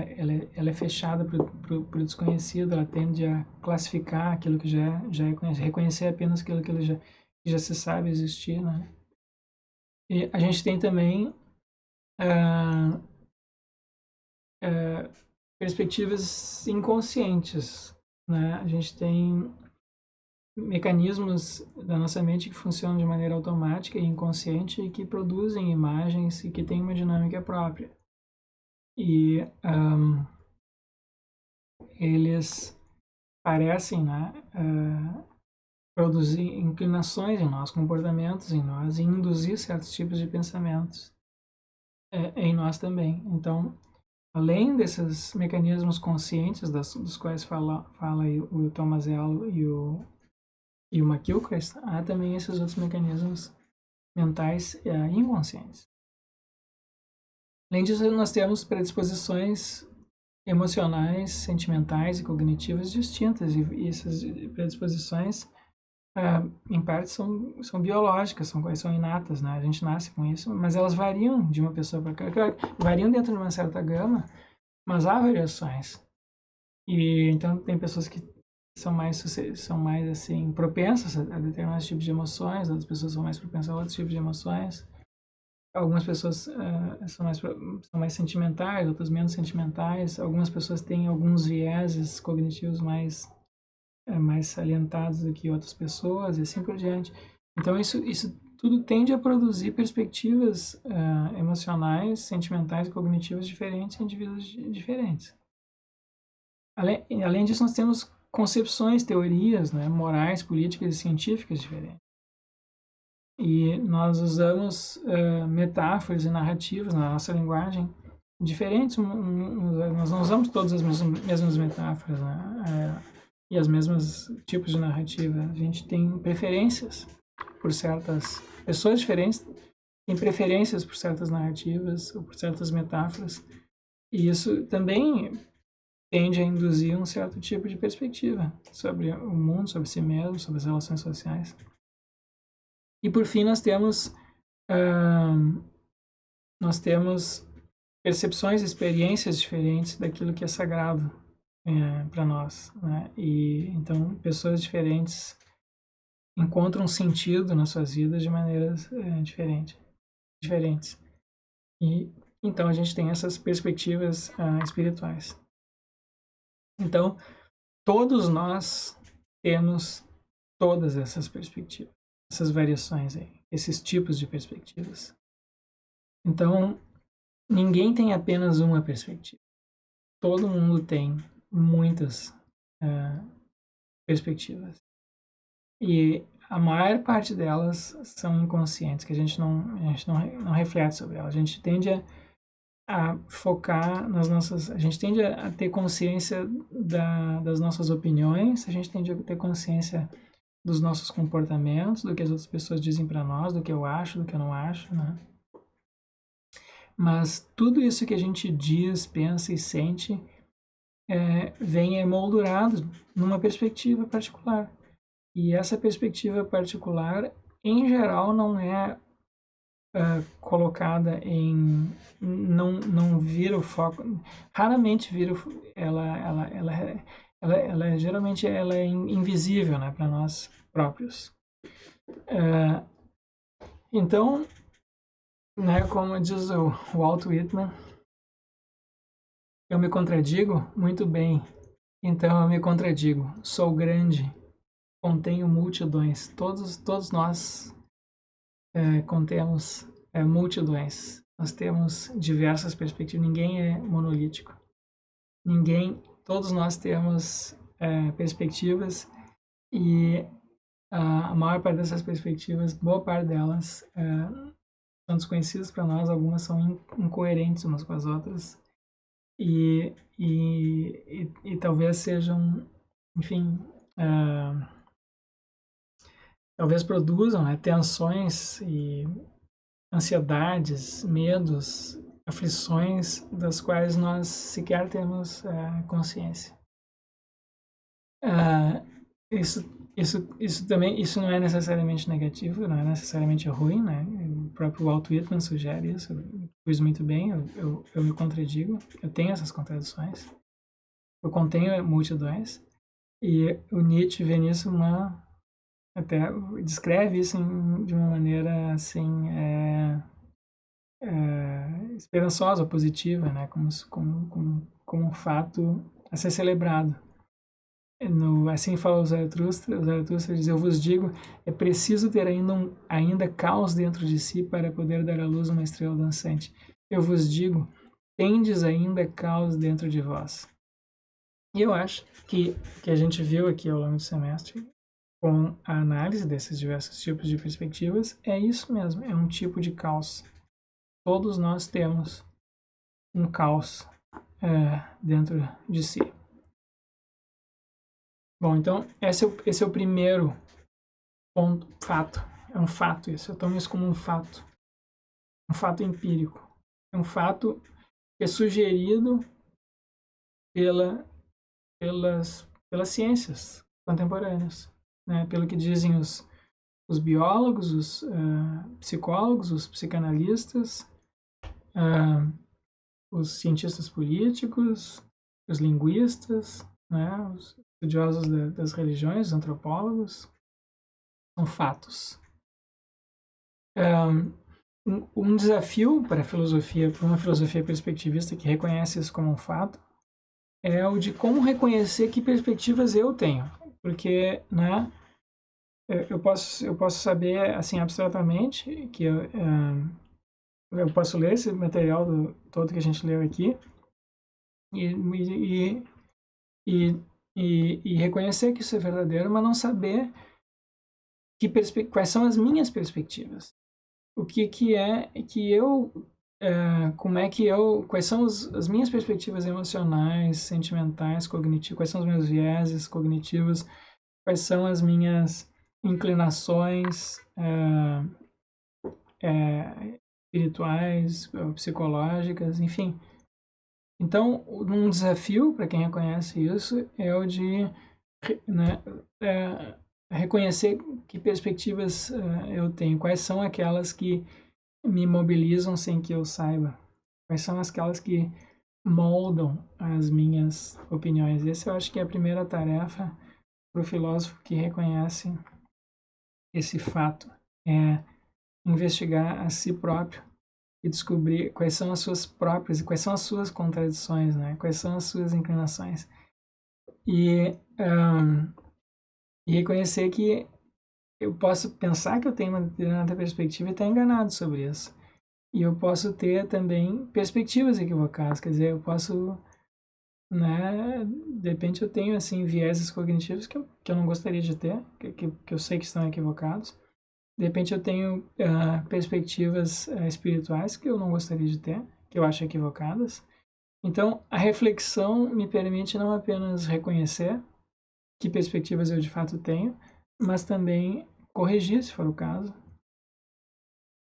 é fechada para o desconhecido, ela tende a classificar aquilo que já é conhecido, reconhecer apenas aquilo que já se sabe existir, né? E a gente tem também perspectivas inconscientes, né? A gente tem mecanismos da nossa mente que funcionam de maneira automática e inconsciente e que produzem imagens e que têm uma dinâmica própria. E eles parecem, né, produzir inclinações em nós, comportamentos em nós e induzir certos tipos de pensamentos em nós também. Então, além desses mecanismos conscientes dos quais fala o Tomazello e o McGilchrist, há também esses outros mecanismos mentais inconscientes. Além disso, nós temos predisposições emocionais, sentimentais e cognitivas distintas, e essas predisposições, em parte, são biológicas, são inatas, né? A gente nasce com isso, mas elas variam de uma pessoa para outra, variam dentro de uma certa gama, mas há variações. E então tem pessoas que são mais assim propensas a determinados tipos de emoções, outras pessoas são mais propensas a outros tipos de emoções. Algumas pessoas são mais sentimentais, outras menos sentimentais. Algumas pessoas têm alguns vieses cognitivos mais salientados do que outras pessoas e assim por diante. Então isso tudo tende a produzir perspectivas emocionais, sentimentais e cognitivas diferentes em indivíduos diferentes. Além disso, nós temos concepções, teorias, né, morais, políticas e científicas diferentes. E nós usamos metáforas e narrativas na nossa linguagem diferentes. Nós não usamos todas as mesmas metáforas, né, e as mesmas tipos de narrativa. A gente tem preferências por certas pessoas diferentes, têm preferências por certas narrativas ou por certas metáforas. E isso também tende a induzir um certo tipo de perspectiva sobre o mundo, sobre si mesmo, sobre as relações sociais. E por fim nós temos nós temos percepções, experiências diferentes daquilo que é sagrado para nós, né? E então pessoas diferentes encontram sentido nas suas vidas de maneiras diferentes. E então a gente tem essas perspectivas espirituais. Então todos nós temos todas essas perspectivas, essas variações aí, esses tipos de perspectivas. Então ninguém tem apenas uma perspectiva. Todo mundo tem muitas perspectivas. E a maior parte delas são inconscientes, que a gente não reflete sobre elas. A gente tende a focar nas nossas... A gente tende a ter consciência das nossas opiniões, a gente tende a ter consciência dos nossos comportamentos, do que as outras pessoas dizem para nós, do que eu acho, do que eu não acho, né? Mas tudo isso que a gente diz, pensa e sente vem emoldurado numa perspectiva particular. E essa perspectiva particular, em geral, não é colocada em... não vira o foco, raramente vira geralmente ela é invisível, né, para nós próprios. Então, né, como diz o Walt Whitman, eu me contradigo? Muito bem. Então eu me contradigo. Sou grande, contenho multidões. Todos nós contemos multidões. Nós temos diversas perspectivas. Ninguém é monolítico. Todos nós temos perspectivas e a maior parte dessas perspectivas, boa parte delas, são desconhecidas para nós. Algumas são incoerentes umas com as outras. E talvez sejam, enfim, talvez produzam, né, tensões e ansiedades, medos, aflições das quais nós sequer temos consciência. Isso também, isso não é necessariamente negativo, não é necessariamente ruim, né? O próprio Walt Whitman sugere isso, eu fiz muito bem, eu me contradigo, eu tenho essas contradições, eu contenho multidões, e o Nietzsche vê nisso até descreve isso de uma maneira assim esperançosa, positiva, né? Como um fato a ser celebrado. Assim fala o Zaratustra diz: eu vos digo, é preciso ter ainda caos dentro de si para poder dar à luz uma estrela dançante. Eu vos digo, tendes ainda caos dentro de vós. E eu acho que a gente viu aqui ao longo do semestre, com a análise desses diversos tipos de perspectivas, é isso mesmo, é um tipo de caos. Todos nós temos um caos dentro de si. Bom, então esse é o primeiro ponto, fato. É um fato isso, eu tomo isso como um fato empírico. É um fato que é sugerido pelas ciências contemporâneas, né? Pelo que dizem os biólogos, os psicólogos, os psicanalistas, os cientistas políticos, os linguistas, né? Os estudiosos das religiões, os antropólogos. São fatos. Um desafio para uma filosofia perspectivista que reconhece isso como um fato, é o de como reconhecer que perspectivas eu tenho. Porque, né, eu posso saber, assim, abstratamente, que eu posso ler esse material todo que a gente leu aqui e reconhecer que isso é verdadeiro, mas não saber quais são as minhas perspectivas. O que é que eu... como é que quais são as minhas perspectivas emocionais, sentimentais, cognitivas, quais são os meus vieses cognitivos, quais são as minhas inclinações espirituais, psicológicas, enfim. Então, um desafio para quem reconhece isso é o de, né, reconhecer que perspectivas eu tenho, quais são aquelas que me mobilizam sem que eu saiba? Quais são aquelas que moldam as minhas opiniões? Essa eu acho que é a primeira tarefa para o filósofo que reconhece esse fato, é investigar a si próprio e descobrir quais são as suas próprias e quais são as suas contradições, né? Quais são as suas inclinações. E, e reconhecer que eu posso pensar que eu tenho uma determinada perspectiva e estar enganado sobre isso. E eu posso ter também perspectivas equivocadas, quer dizer, eu posso, né, de repente eu tenho, assim, vieses cognitivos que eu não gostaria de ter, que eu sei que estão equivocados. De repente eu tenho perspectivas espirituais que eu não gostaria de ter, que eu acho equivocadas. Então, a reflexão me permite não apenas reconhecer que perspectivas eu de fato tenho, mas também corrigir, se for o caso,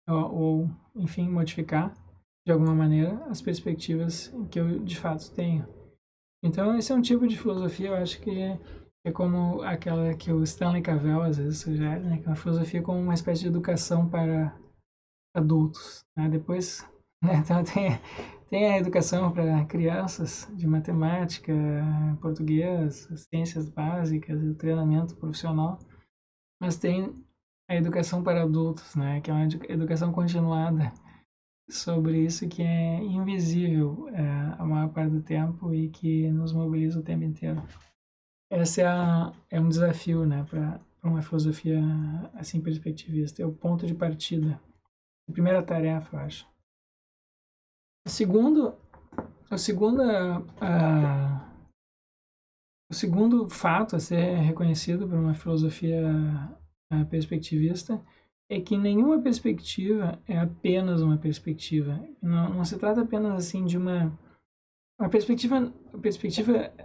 ou enfim, modificar de alguma maneira as perspectivas que eu de fato tenho. Então, esse é um tipo de filosofia, eu acho que é como aquela que o Stanley Cavell às vezes sugere, né? Que é uma filosofia como uma espécie de educação para adultos, né? Depois, né? Então, tem a educação para crianças de matemática, português, ciências básicas, o treinamento profissional, mas tem a educação para adultos, né? Que é uma educação continuada sobre isso que é invisível a maior parte do tempo e que nos mobiliza o tempo inteiro. Esse é um desafio, né, para uma filosofia assim perspectivista. É o ponto de partida. A primeira tarefa, eu acho. O segundo, o segundo, o segundo fato a ser reconhecido por uma filosofia perspectivista é que nenhuma perspectiva é apenas uma perspectiva. Não se trata apenas assim de uma perspectiva,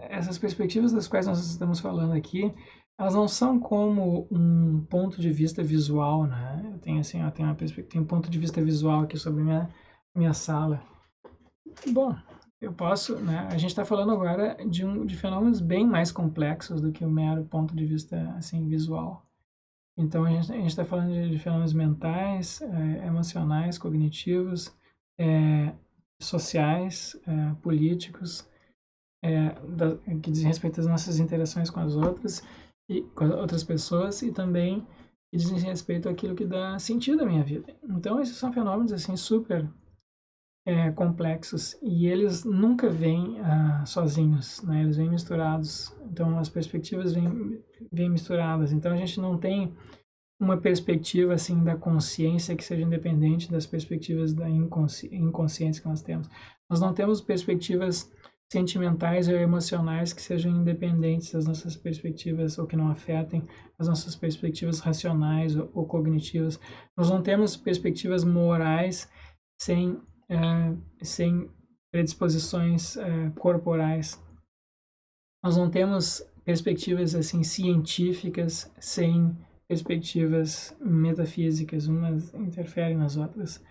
essas perspectivas das quais nós estamos falando aqui, elas não são como um ponto de vista visual, né? Eu tenho assim, eu tenho uma perspectiva, tenho um ponto de vista visual aqui sobre minha sala. Bom, eu posso, né? A gente está falando agora de fenômenos bem mais complexos do que o mero ponto de vista assim visual. Então a gente está falando de fenômenos mentais, emocionais, cognitivos, sociais, políticos, que dizem respeito às nossas interações com as outras e com as outras pessoas e também que dizem respeito àquilo que dá sentido à minha vida. Então esses são fenômenos assim super complexos e eles nunca vêm sozinhos, né? Eles vêm misturados. Então as perspectivas vêm misturadas. Então a gente não tem uma perspectiva assim da consciência que seja independente das perspectivas da inconsciência que nós temos. Nós não temos perspectivas sentimentais ou emocionais que sejam independentes das nossas perspectivas ou que não afetem as nossas perspectivas racionais ou cognitivas. Nós não temos perspectivas morais sem predisposições corporais. Nós não temos perspectivas assim científicas sem perspectivas metafísicas, umas interferem nas outras.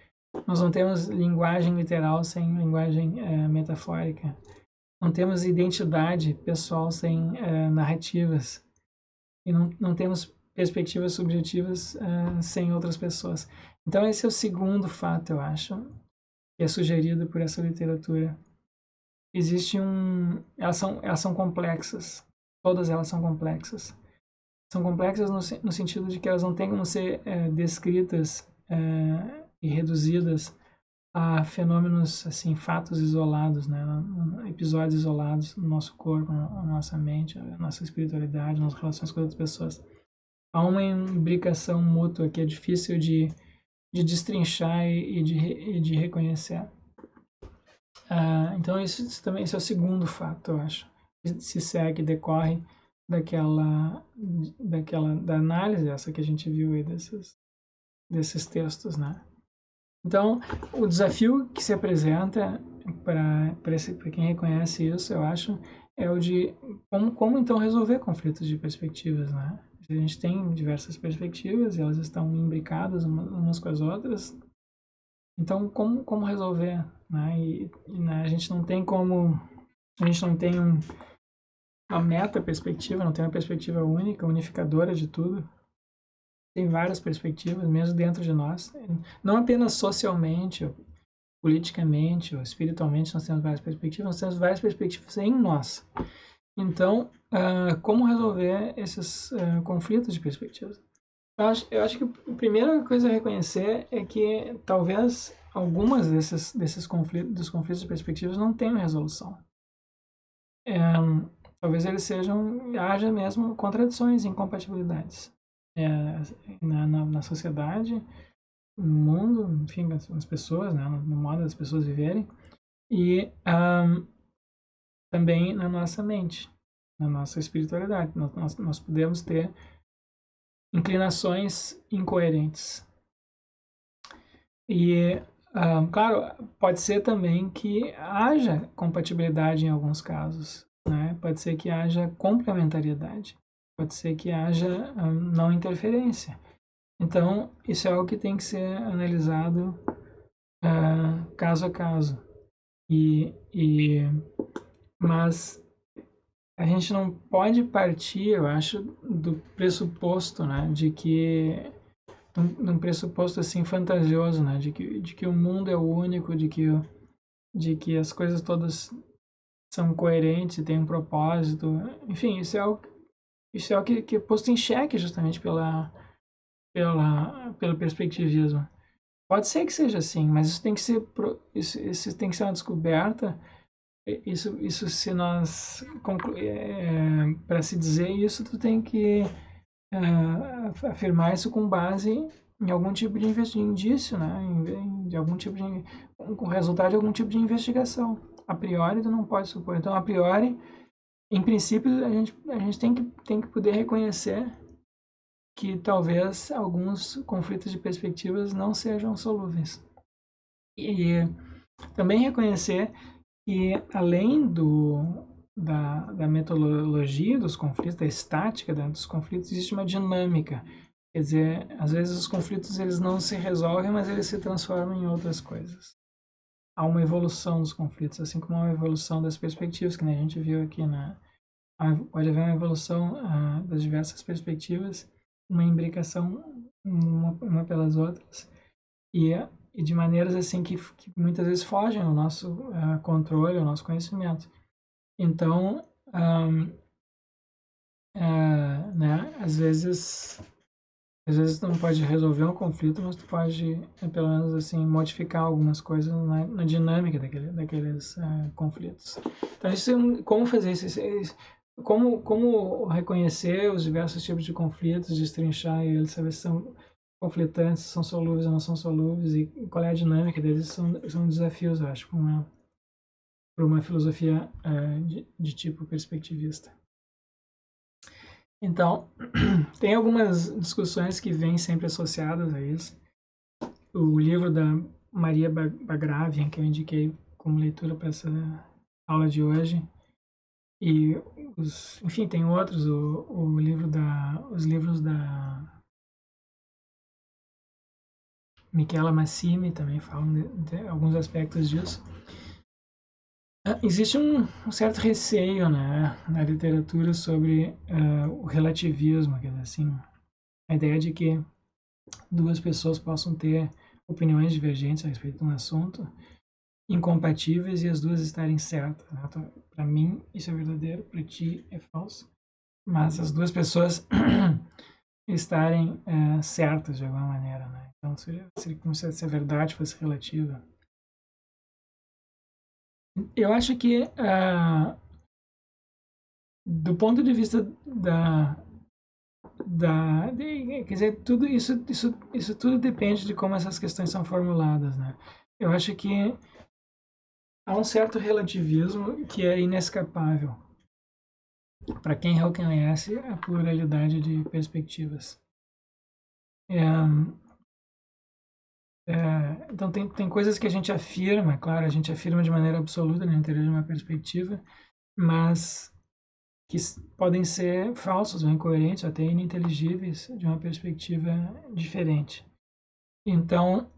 Nós não temos linguagem literal sem linguagem metafórica. Não temos identidade pessoal sem narrativas. E não temos perspectivas subjetivas sem outras pessoas. Então esse é o segundo fato, eu acho, que é sugerido por essa literatura. Elas são complexas. Todas elas são complexas. São complexas no sentido de que elas não têm como ser descritas e reduzidas a fenômenos, assim, fatos isolados, né? Episódios isolados no nosso corpo, na nossa mente, na nossa espiritualidade, nas relações com outras pessoas. Há uma imbricação mútua que é difícil de destrinchar e de reconhecer. Então esse também esse é o segundo fato, eu acho, que se segue, decorre da análise essa que a gente viu aí desses textos, né? Então, o desafio que se apresenta para quem reconhece isso, eu acho, é o de como então resolver conflitos de perspectivas, né? A gente tem diversas perspectivas e elas estão imbricadas umas com as outras. Então, como resolver, né? Né, a gente não tem uma meta perspectiva, não tem uma perspectiva única, unificadora de tudo. tem várias perspectivas, mesmo dentro de nós. Não apenas socialmente, ou politicamente, ou espiritualmente, nós temos várias perspectivas, nós temos várias perspectivas em nós. Então, como resolver esses conflitos de perspectivas? Eu acho que a primeira coisa a reconhecer é que talvez algumas desses conflitos, dos conflitos de perspectivas não tenham resolução. Talvez eles haja mesmo contradições, incompatibilidades na sociedade, no mundo, enfim, nas pessoas, né, no modo das pessoas viverem, e também na nossa mente, na nossa espiritualidade. Nós podemos ter inclinações incoerentes. E, claro, pode ser também que haja compatibilidade em alguns casos, né? Pode ser que haja complementariedade, pode ser que haja não interferência. Então, isso é algo que tem que ser analisado caso a caso. Mas a gente não pode partir, eu acho, do pressuposto, né, de que num pressuposto assim fantasioso, né, de que o mundo é o único, de que as coisas todas são coerentes e têm um propósito. Enfim, isso é o que é posto em xeque justamente pelo perspectivismo. Pode ser que seja assim, mas isso tem que ser isso tem que ser uma descoberta. Isso se nós para se dizer isso, tu tem que afirmar isso com base em algum tipo de indício, né? De algum tipo com resultado de algum tipo de investigação. A priori, tu não pode supor. Então, a priori, em princípio, a gente tem que poder reconhecer que talvez alguns conflitos de perspectivas não sejam solúveis. E também reconhecer que, além da metodologia dos conflitos, da estática dos conflitos, existe uma dinâmica. Quer dizer, às vezes os conflitos eles não se resolvem, mas eles se transformam em outras coisas. Há uma evolução dos conflitos, assim como há uma evolução das perspectivas, que a gente viu aqui. Pode haver uma evolução das diversas perspectivas, uma imbricação uma pelas outras, e de maneiras assim que muitas vezes fogem ao nosso controle, ao nosso conhecimento. Então, né, às vezes não pode resolver um conflito, mas tu pode, pelo menos assim, modificar algumas coisas na dinâmica daqueles conflitos. Então, como fazer isso? Como reconhecer os diversos tipos de conflitos, destrinchar eles, saber se são conflitantes, se são solúveis ou não são solúveis, e qual é a dinâmica deles, são desafios, eu acho, para uma filosofia de tipo perspectivista. Então, tem algumas discussões que vêm sempre associadas a isso. O livro da Maria Bagravian, que eu indiquei como leitura para essa aula de hoje, e enfim, tem outros, os livros da Michela Massimi também falam de alguns aspectos disso. Existe um certo receio, né, na literatura sobre o relativismo, quer dizer, assim, a ideia de que duas pessoas possam ter opiniões divergentes a respeito de um assunto, incompatíveis, e as duas estarem certas, né? Então, para mim isso é verdadeiro, para ti é falso, mas as duas pessoas estarem certas de alguma maneira, né? Então seria como se a verdade fosse relativa. Eu acho que do ponto de vista quer dizer, tudo isso tudo depende de como essas questões são formuladas, né? Eu acho que há um certo relativismo que é inescapável para quem reconhece a pluralidade de perspectivas. Então tem coisas que a gente afirma, claro, a gente afirma de maneira absoluta no interior de uma perspectiva, mas que podem ser falsos ou incoerentes, até ininteligíveis de uma perspectiva diferente. Então,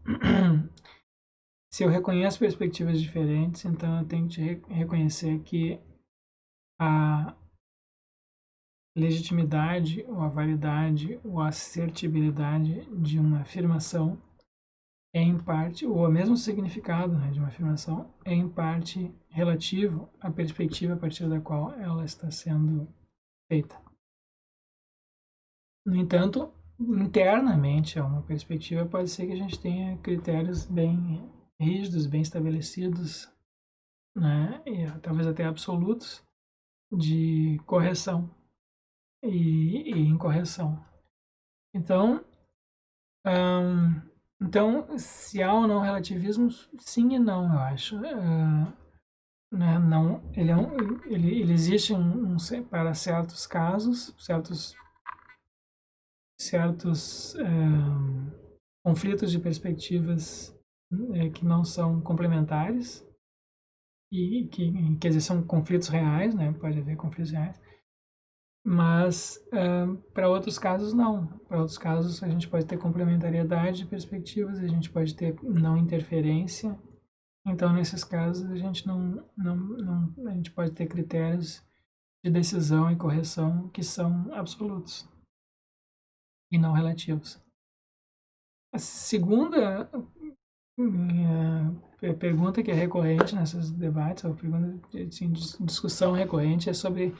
se eu reconheço perspectivas diferentes, então eu tenho que reconhecer que legitimidade ou a validade ou a assertibilidade de uma afirmação é em parte, ou o mesmo significado, né, de uma afirmação, é em parte relativo à perspectiva a partir da qual ela está sendo feita. No entanto, internamente a uma perspectiva pode ser que a gente tenha critérios bem rígidos, bem estabelecidos, né, e talvez até absolutos, de correção e incorreção. Então, se há ou não relativismo, sim e não, eu acho. Né, não, ele existe para certos casos, certos conflitos de perspectivas que não são complementares e que, quer dizer, são conflitos reais, né? Pode haver conflitos reais. Mas para outros casos não. Para outros casos a gente pode ter complementariedade de perspectivas, a gente pode ter não interferência. Então nesses casos a gente a gente pode ter critérios de decisão e correção que são absolutos e não relativos. A segunda pergunta que é recorrente nesses debates, ou pergunta assim, de discussão recorrente, é sobre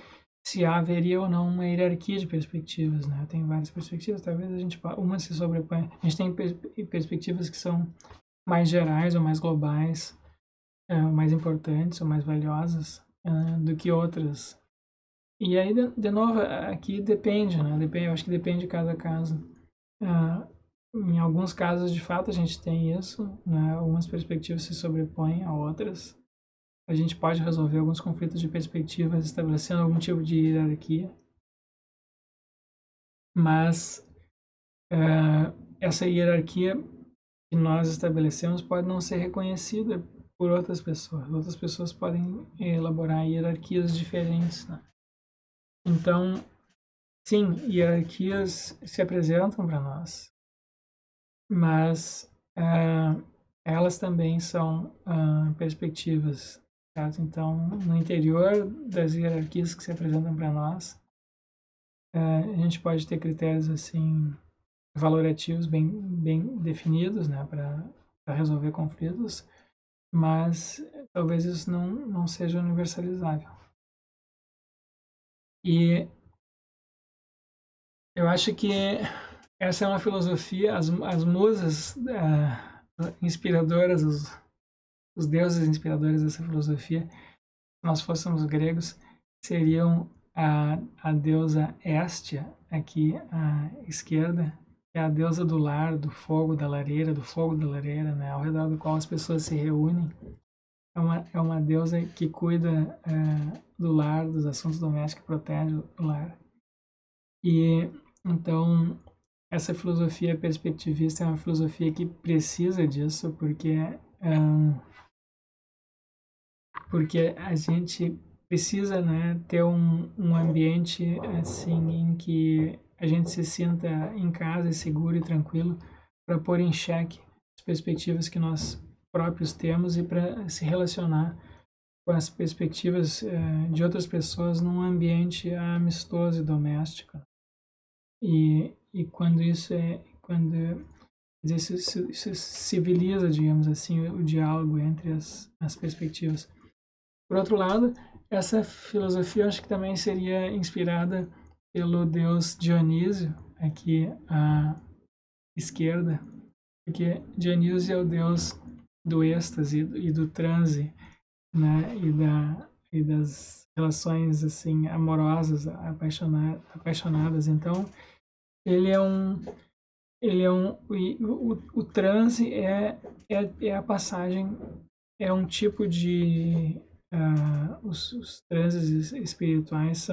se haveria ou não uma hierarquia de perspectivas, né? Tem várias perspectivas, talvez uma se sobrepõe. A gente tem perspectivas que são mais gerais ou mais globais, mais importantes ou mais valiosas do que outras. E aí, de novo, aqui depende, né? Depende, eu acho que depende de cada caso. Em alguns casos, de fato, a gente tem isso, né? Algumas perspectivas se sobrepõem a outras. A gente pode resolver alguns conflitos de perspectivas estabelecendo algum tipo de hierarquia. Mas essa hierarquia que nós estabelecemos pode não ser reconhecida por outras pessoas. Outras pessoas podem elaborar hierarquias diferentes, né? Então, sim, hierarquias se apresentam para nós, mas elas também são perspectivas, certo? Então, no interior das hierarquias que se apresentam para nós, a gente pode ter critérios assim valorativos bem definidos, né, para resolver conflitos, mas talvez isso não seja universalizável. E eu acho que essa é uma filosofia, as musas inspiradoras, os deuses inspiradores dessa filosofia, se nós fôssemos gregos, seriam a deusa Héstia, aqui à esquerda, que é a deusa do lar, do fogo da lareira, né, ao redor do qual as pessoas se reúnem. É uma deusa que cuida do lar, dos assuntos domésticos, protege o lar. E então essa filosofia perspectivista é uma filosofia que precisa disso, porque a gente precisa, né, ter um ambiente assim em que a gente se sinta em casa, seguro e tranquilo para pôr em xeque as perspectivas que nós próprios temos e para se relacionar com as perspectivas de outras pessoas num ambiente amistoso e doméstico. E quando isso civiliza, digamos assim, o diálogo entre as perspectivas. Por outro lado, essa filosofia eu acho que também seria inspirada pelo deus Dionísio, aqui à esquerda, porque Dionísio é o deus do êxtase e do transe, né, e das relações assim amorosas, apaixonadas. Então, ele é o transe é a passagem, é um tipo de os transes espirituais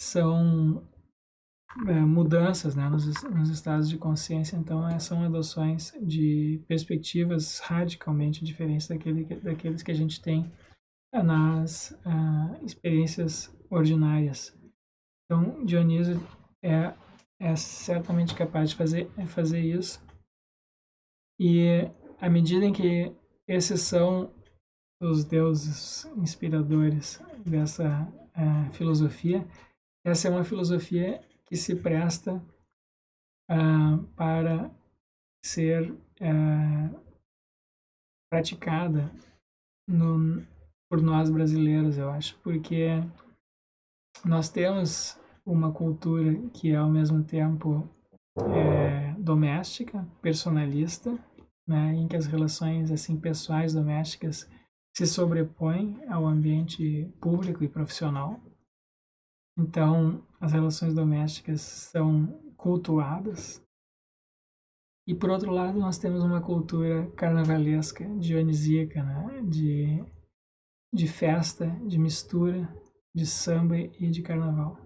são mudanças, né, nos estados de consciência. Então são adoções de perspectivas radicalmente diferentes daqueles que a gente tem nas experiências ordinárias. Então Dionísio é certamente capaz de fazer isso. E à medida em que esses são os deuses inspiradores dessa filosofia, essa é uma filosofia que se presta para ser praticada por nós brasileiros, eu acho, porque nós temos uma cultura que é ao mesmo tempo doméstica, personalista, né, em que as relações assim pessoais domésticas se sobrepõem ao ambiente público e profissional. Então, as relações domésticas são cultuadas. E por outro lado, nós temos uma cultura carnavalesca, dionisíaca, né, de festa, de mistura, de samba e de carnaval.